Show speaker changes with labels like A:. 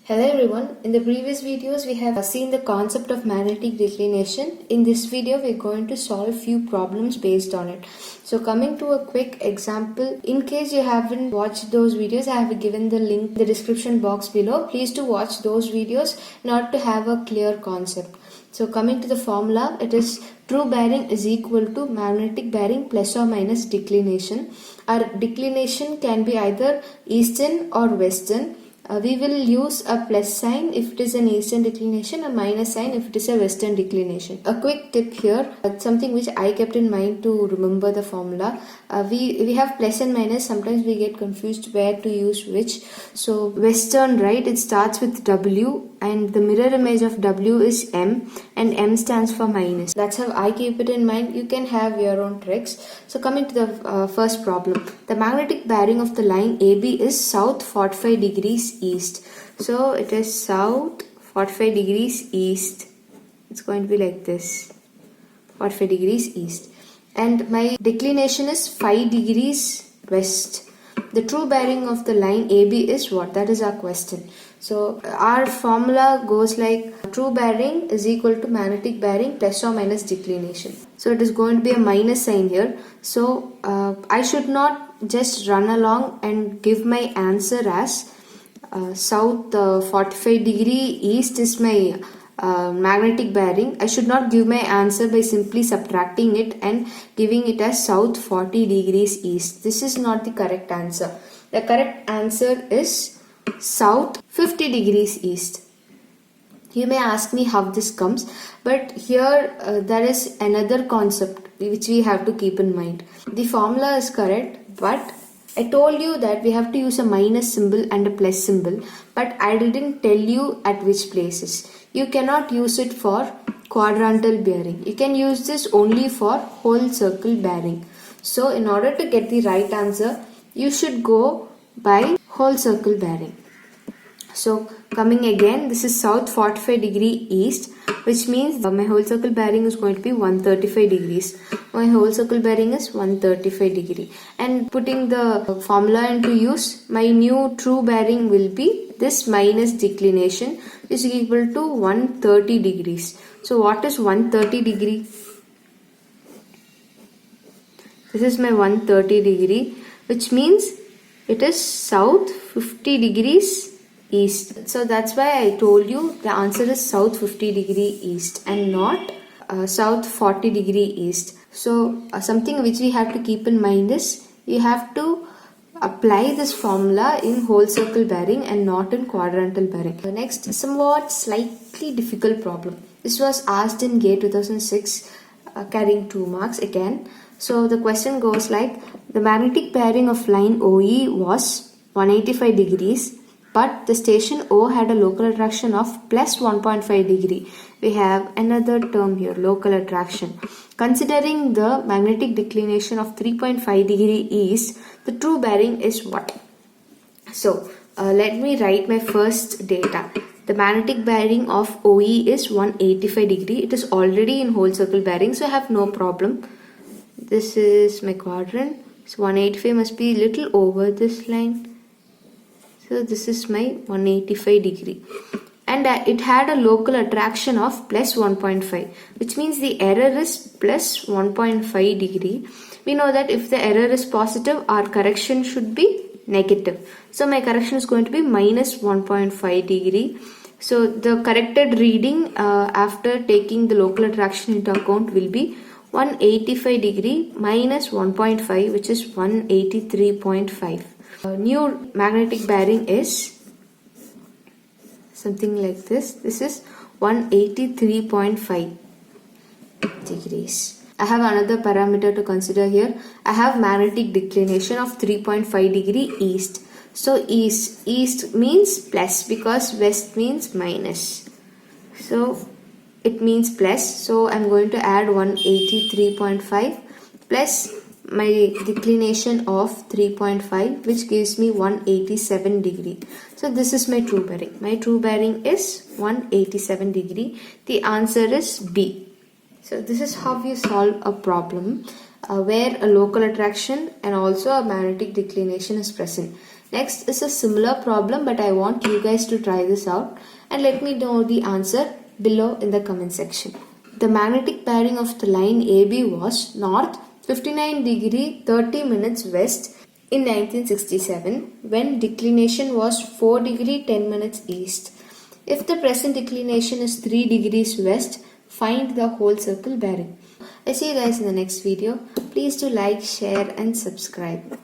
A: Hello everyone, in the previous videos we have seen the concept of magnetic declination. In this video we are going to solve few problems based on it. So coming to a quick example, in case you haven't watched those videos, I have given the link in the description box below. Please do watch those videos in order to have a clear concept. So coming to the formula, it is true bearing is equal to magnetic bearing plus or minus declination. Our declination can be either eastern or western. We will use a plus sign if it is an eastern declination, a minus sign if it is a western declination. A quick tip here, something which I kept in mind to remember the formula. We have plus and minus, sometimes we get confused where to use which. So western, right, it starts with W and the mirror image of W is M and M stands for minus. That's how I keep it in mind. You can have your own tricks. So coming to the first problem. The magnetic bearing of the line AB is south 45 degrees east. So it is south 45 degrees east. It's going to be like this, 45 degrees east. And my declination is 5 degrees west. The true bearing of the line AB is what? That is our question. So our formula goes like true bearing is equal to magnetic bearing plus or minus declination. So it is going to be a minus sign here. So I should not just run along and give my answer as south 45 degree east is my magnetic bearing. I should not give my answer by simply subtracting it and giving it as south 40 degrees east. This is not the correct answer. The correct answer is south 50 degrees east. You may ask me how this comes, but here there is another concept which we have to keep in mind. The formula is correct, but I told you that we have to use a minus symbol and a plus symbol, but I didn't tell you at which places. You cannot use it for quadrantal bearing. You can use this only for whole circle bearing. So in order to get the right answer, you should go by whole circle bearing. So coming again, this is south 45 degree east, which means my whole circle bearing is going to be 135 degrees. My whole circle bearing is 135 degree. And putting the formula into use, my new true bearing will be this minus declination is equal to 130 degrees. So what is 130 degree? This is my 130 degree, which means it is south 50 degrees east. So that's why I told you the answer is south 50 degree east and not south 40 degree east. So something which we have to keep in mind is you have to apply this formula in whole circle bearing and not in quadrantal bearing. The next somewhat slightly difficult problem. This was asked in GATE 2006 carrying 2 marks again. So the question goes like the magnetic bearing of line OE was 185 degrees, but the station O had a local attraction of plus 1.5 degree. We have another term here, local attraction. Considering the magnetic declination of 3.5 degree east, the true bearing is what? So let me write my first data. The magnetic bearing of OE is 185 degree. It is already in whole circle bearing, so I have no problem. This is my quadrant. So 185 must be little over this line. So this is my 185 degree. And it had a local attraction of plus 1.5, which means the error is plus 1.5 degree. We know that if the error is positive, our correction should be negative. So my correction is going to be minus 1.5 degree. So the corrected reading after taking the local attraction into account will be 185 degree minus 1.5, which is 183.5. New magnetic bearing is something like this. This is 183.5 degrees. I have another parameter to consider here. I have magnetic declination of 3.5 degree east. So east means plus because west means minus. So it means plus. So I'm going to add 183.5 plus my declination of 3.5, which gives me 187 degree. So this is my true bearing. My true bearing is 187 degree. The answer is B. So this is how we solve a problem where a local attraction and also a magnetic declination is present. Next is a similar problem, but I want you guys to try this out and let me know the answer below in the comment section. The magnetic bearing of the line AB was north 59 degree 30 minutes west in 1967 when declination was 4 degree 10 minutes east. If the present declination is 3 degrees west, find the whole circle bearing. I see you guys in the next video. Please do like, share and subscribe.